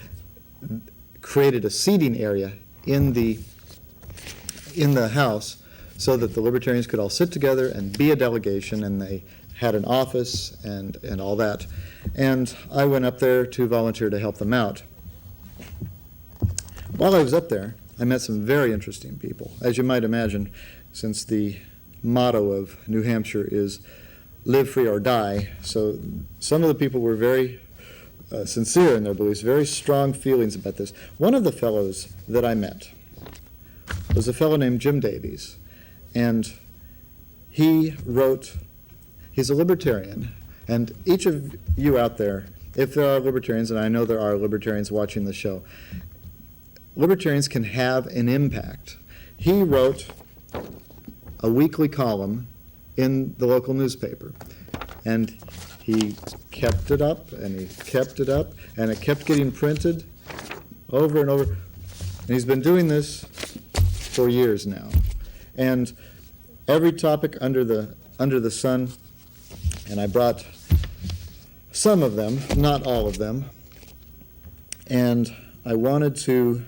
Speaker 1: created a seating area in the House so that the Libertarians could all sit together and be a delegation, and they had an office and all that. And I went up there to volunteer to help them out. While I was up there, I met some very interesting people. As you might imagine, since the motto of New Hampshire is live free or die, so some of the people were very sincere in their beliefs, very strong feelings about this. One of the fellows that I met was a fellow named Jim Davies, and he's a libertarian, and each of you out there, if there are libertarians, and I know there are libertarians watching the show, libertarians can have an impact. He wrote a weekly column in the local newspaper, and he kept it up, and he kept it up, and it kept getting printed over and over. And he's been doing this for years now. And every topic under the sun, and I brought some of them, not all of them, and I wanted to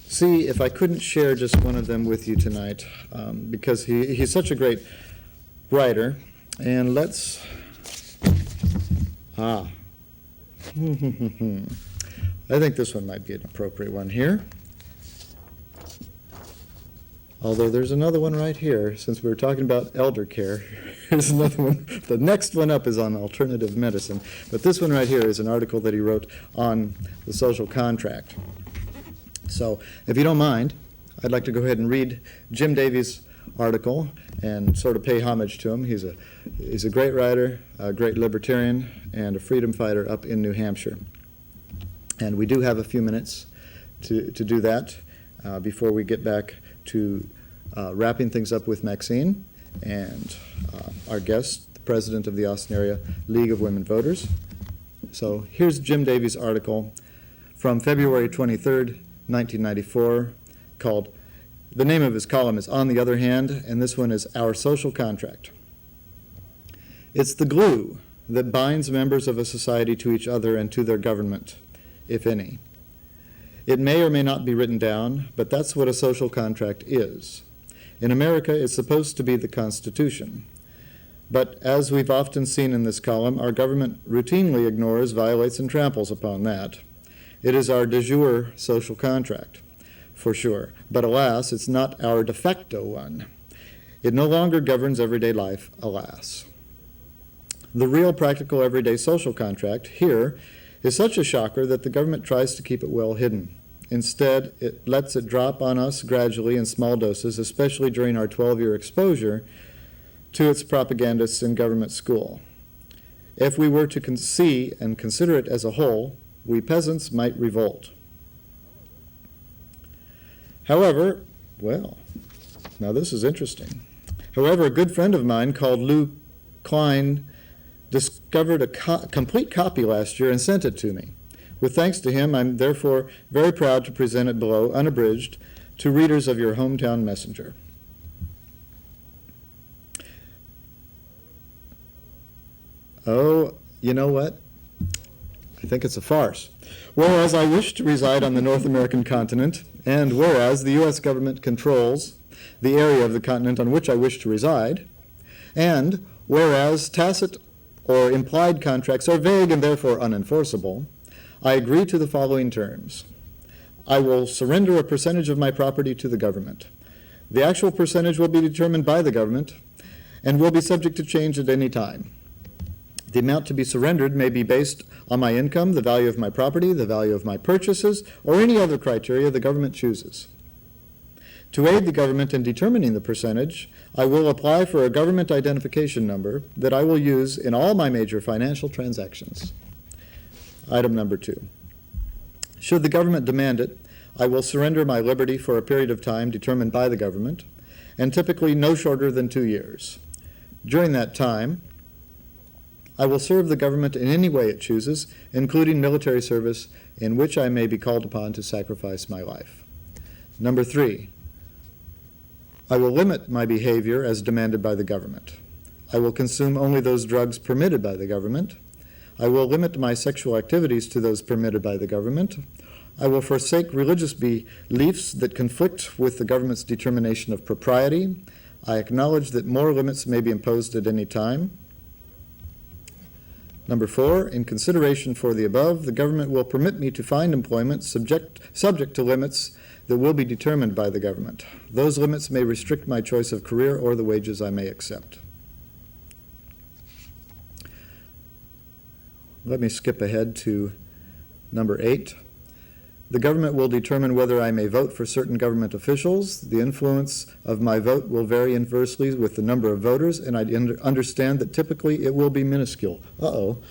Speaker 1: see if I couldn't share just one of them with you tonight, because he's such a great writer. And let's, I think this one might be an appropriate one here. Although there's another one right here, since we were talking about elder care. Here's another one. The next one up is on alternative medicine. But this one right here is an article that he wrote on the social contract. So if you don't mind, I'd like to go ahead and read Jim Davies' article and sort of pay homage to him. He's a great writer, a great libertarian, and a freedom fighter up in New Hampshire. And we do have a few minutes to do that before we get back to wrapping things up with Maxine and our guest, the president of the Austin Area League of Women Voters. So here's Jim Davies' article from February 23rd, 1994, called, the name of his column is On the Other Hand, and this one is Our Social Contract. It's the glue that binds members of a society to each other and to their government, if any. It may or may not be written down, but that's what a social contract is. In America, it's supposed to be the Constitution. But as we've often seen in this column, our government routinely ignores, violates, and tramples upon that. It is our de jure social contract, for sure. But alas, it's not our de facto one. It no longer governs everyday life, alas. The real practical everyday social contract here is such a shocker that the government tries to keep it well hidden. Instead, it lets it drop on us gradually in small doses, especially during our 12-year exposure to its propagandists in government school. If we were to see and consider it as a whole, we peasants might revolt. However, well, now this is interesting. However, a good friend of mine called Lou Klein discovered a complete copy last year and sent it to me. With thanks to him, I'm therefore very proud to present it below, unabridged, to readers of your hometown messenger. Oh, you know what? I think it's a farce. Whereas I wish to reside on the North American continent, and whereas the U.S. government controls the area of the continent on which I wish to reside, and whereas tacit or implied contracts are vague and therefore unenforceable, I agree to the following terms. I will surrender a percentage of my property to the government. The actual percentage will be determined by the government and will be subject to change at any time. The amount to be surrendered may be based on my income, the value of my property, the value of my purchases, or any other criteria the government chooses. To aid the government in determining the percentage, I will apply for a government identification number that I will use in all my major financial transactions. Item number 2. Should the government demand it, I will surrender my liberty for a period of time determined by the government, and typically no shorter than 2 years. During that time, I will serve the government in any way it chooses, including military service in which I may be called upon to sacrifice my life. Number 3, I will limit my behavior as demanded by the government. I will consume only those drugs permitted by the government. I will limit my sexual activities to those permitted by the government. I will forsake religious beliefs that conflict with the government's determination of propriety. I acknowledge that more limits may be imposed at any time. Number 4, in consideration for the above, the government will permit me to find employment subject to limits that will be determined by the government. Those limits may restrict my choice of career or the wages I may accept. Let me skip ahead to number 8. The government will determine whether I may vote for certain government officials. The influence of my vote will vary inversely with the number of voters, and I understand that typically it will be minuscule. Uh-oh.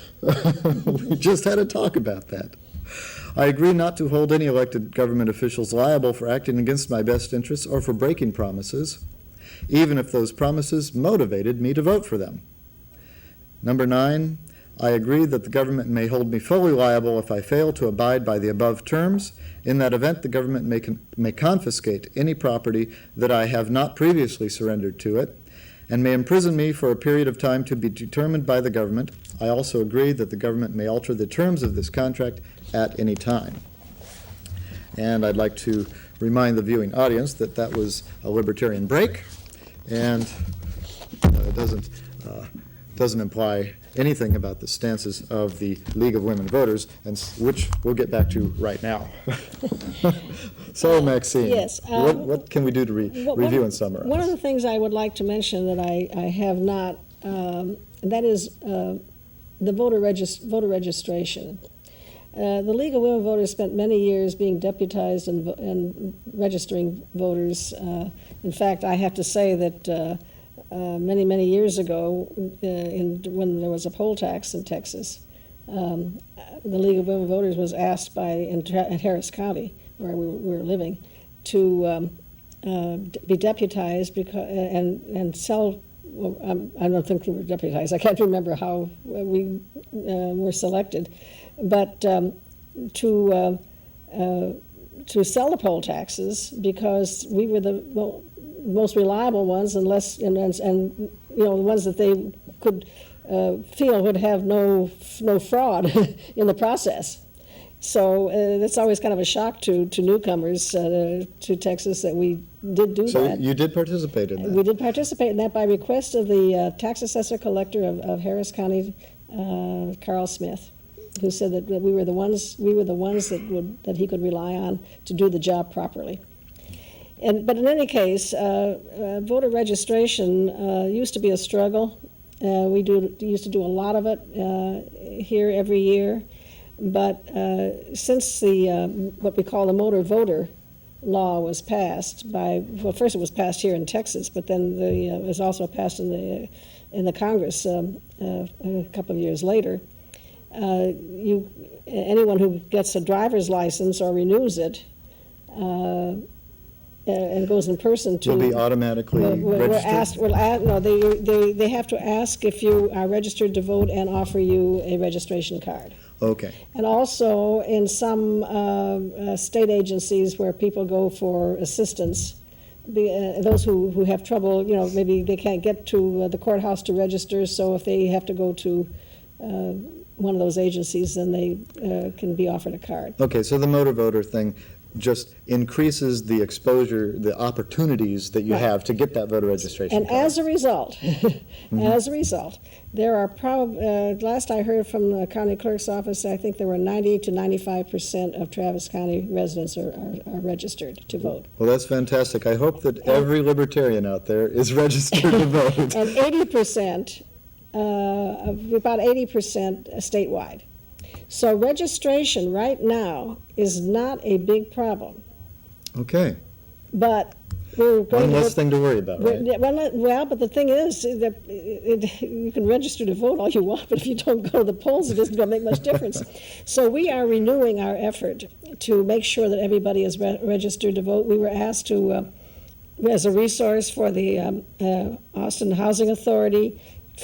Speaker 1: We just had a talk about that. I agree not to hold any elected government officials liable for acting against my best interests or for breaking promises, even if those promises motivated me to vote for them. Number 9, I agree that the government may hold me fully liable if I fail to abide by the above terms. In that event, the government may confiscate any property that I have not previously surrendered to it, and may imprison me for a period of time to be determined by the government. I also agree that the government may alter the terms of this contract at any time. And I'd like to remind the viewing audience that that was a libertarian break, and it doesn't imply anything about the stances of the League of Women Voters, and which we'll get back to right now. So, Maxine,
Speaker 2: yes,
Speaker 1: what can we do to review and summarize?
Speaker 2: One of the things I would like to mention that I have not, that is the voter registration. The League of Women Voters spent many years being deputized and registering voters. In fact, I have to say that many years ago, when there was a poll tax in Texas, the League of Women Voters was asked at Harris County, where we were living, to be deputized and sell. Well, I don't think we were deputized. I can't remember how we were selected, but to sell the poll taxes because we were the most reliable ones, and you know, the ones that they could feel would have no fraud in the process. So that's always kind of a shock to newcomers to Texas that we did do that.
Speaker 1: So you did participate in that?
Speaker 2: We did participate in that by request of the tax assessor collector of Harris County, Carl Smith, who said that we were the ones that he could rely on to do the job properly. But in any case, voter registration used to be a struggle. We used to do a lot of it here every year. But since the what we call the motor voter law was passed first it was passed here in Texas, but then it was also passed in the Congress a couple of years later. Anyone who gets a driver's license or renews it and goes in person to
Speaker 1: will be automatically registered?
Speaker 2: They have to ask if you are registered to vote and offer you a registration card.
Speaker 1: Okay.
Speaker 2: And also in some state agencies where people go for assistance, those who have trouble, you know, maybe they can't get to the courthouse to register, so if they have to go to one of those agencies, then they can be offered a card. Okay,
Speaker 1: so the motor voter thing just increases the exposure, the opportunities that you have to get that voter registration
Speaker 2: and
Speaker 1: card.
Speaker 2: As a result, there are last I heard from the county clerk's office, I think there were 90 to 95% of Travis County residents are registered to vote.
Speaker 1: Well, that's fantastic. I hope that every libertarian out there is registered to vote.
Speaker 2: And 80%, about 80% statewide. So registration right now is not a big problem.
Speaker 1: Okay.
Speaker 2: But we're going
Speaker 1: one less thing to worry about, right?
Speaker 2: Well, but the thing is that you can register to vote all you want, but if you don't go to the polls, it isn't going to make much difference. So we are renewing our effort to make sure that everybody is registered to vote. We were asked to, as a resource for the Austin Housing Authority,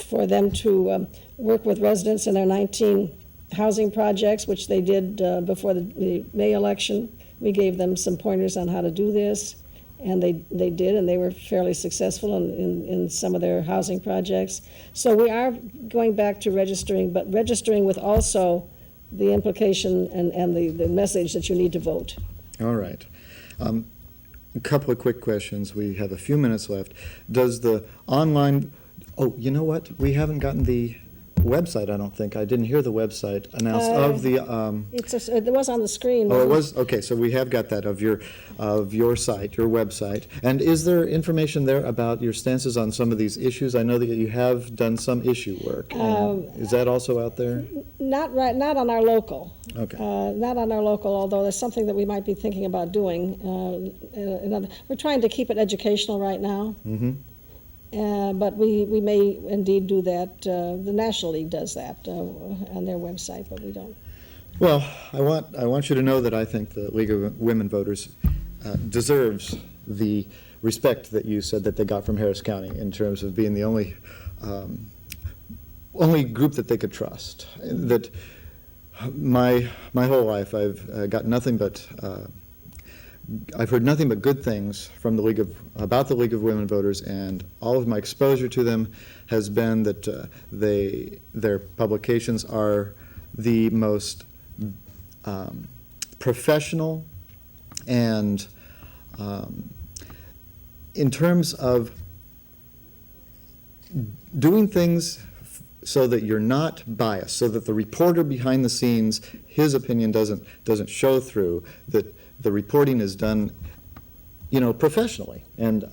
Speaker 2: for them to work with residents in their 19 housing projects, which they did before the May election. We gave them some pointers on how to do this, And they did, and they were fairly successful in some of their housing projects. So we are going back to registering, but registering with also the implication and the message that you need to vote.
Speaker 1: All right. A couple of quick questions. We have a few minutes left. Does the online, oh, you know what? We haven't gotten the website, I don't think. I didn't hear the website announced of the.
Speaker 2: It was on the screen.
Speaker 1: Oh, it was? Okay, so we have got that of your site, your website. And is there information there about your stances on some of these issues? I know that you have done some issue work. Is that also out there?
Speaker 2: Not on our local.
Speaker 1: Okay.
Speaker 2: Not on our local, although there's something that we might be thinking about doing. We're trying to keep it educational right now. Mm-hmm. But we may indeed do that. The National League does that on their website, but we don't.
Speaker 1: Well, I want you to know that I think the League of Women Voters deserves the respect that you said that they got from Harris County in terms of being the only group that they could trust. That my whole life I've got nothing but I've heard nothing but good things from about the League of Women Voters, and all of my exposure to them has been that their publications are the most professional, and in terms of doing things so that you're not biased, so that the reporter behind the scenes, his opinion doesn't show through, that the reporting is done, professionally. And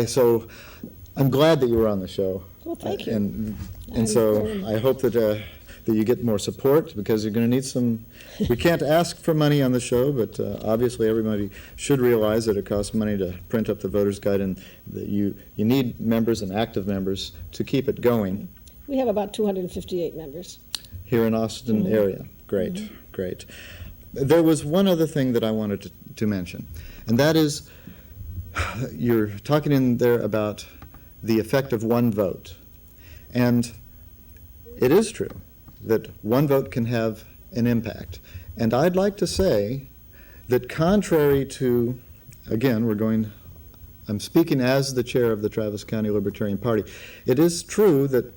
Speaker 1: so I'm glad that you were on the show.
Speaker 2: Well, thank you.
Speaker 1: And so I hope that you get more support, because you're going to need some. We can't ask for money on the show, but obviously everybody should realize that it costs money to print up the voter's guide, and that you need members and active members to keep it going.
Speaker 2: We have about 258 members.
Speaker 1: Here in Austin area. Great, great. There was one other thing that I wanted to mention, and that is, you're talking in there about the effect of one vote. And it is true that one vote can have an impact. And I'd like to say that contrary to, again, I'm speaking as the chair of the Travis County Libertarian Party, it is true that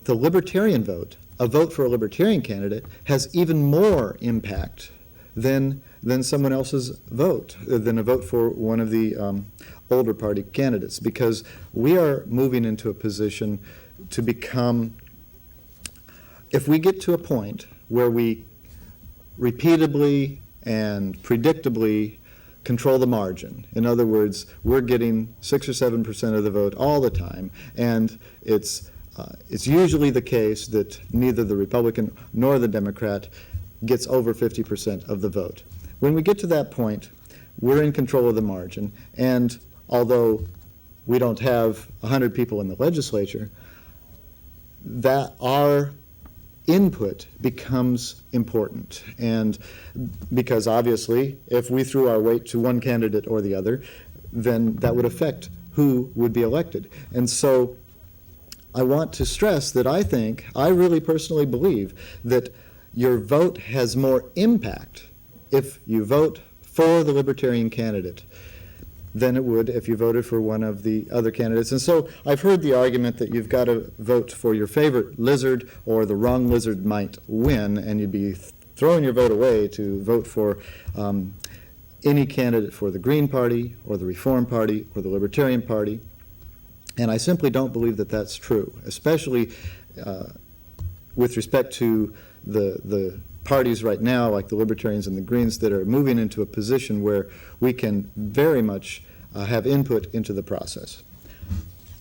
Speaker 1: the Libertarian vote, a vote for a Libertarian candidate, has even more impact than someone else's vote, than a vote for one of the older party candidates, because we are moving into a position to become, if we get to a point where we repeatably and predictably control the margin, in other words, we're getting 6 or 7% of the vote all the time, and it's usually the case that neither the Republican nor the Democrat gets over 50% of the vote. When we get to that point, we're in control of the margin, and although we don't have 100 people in the legislature, that our input becomes important. And because obviously, if we threw our weight to one candidate or the other, then that would affect who would be elected. And so I want to stress that I really personally believe that your vote has more impact if you vote for the Libertarian candidate than it would if you voted for one of the other candidates. And so I've heard the argument that you've got to vote for your favorite lizard, or the wrong lizard might win, and you'd be throwing your vote away to vote for any candidate for the Green Party or the Reform Party or the Libertarian Party. And I simply don't believe that that's true, especially with respect to the parties right now, like the Libertarians and the Greens, that are moving into a position where we can very much have input into the process.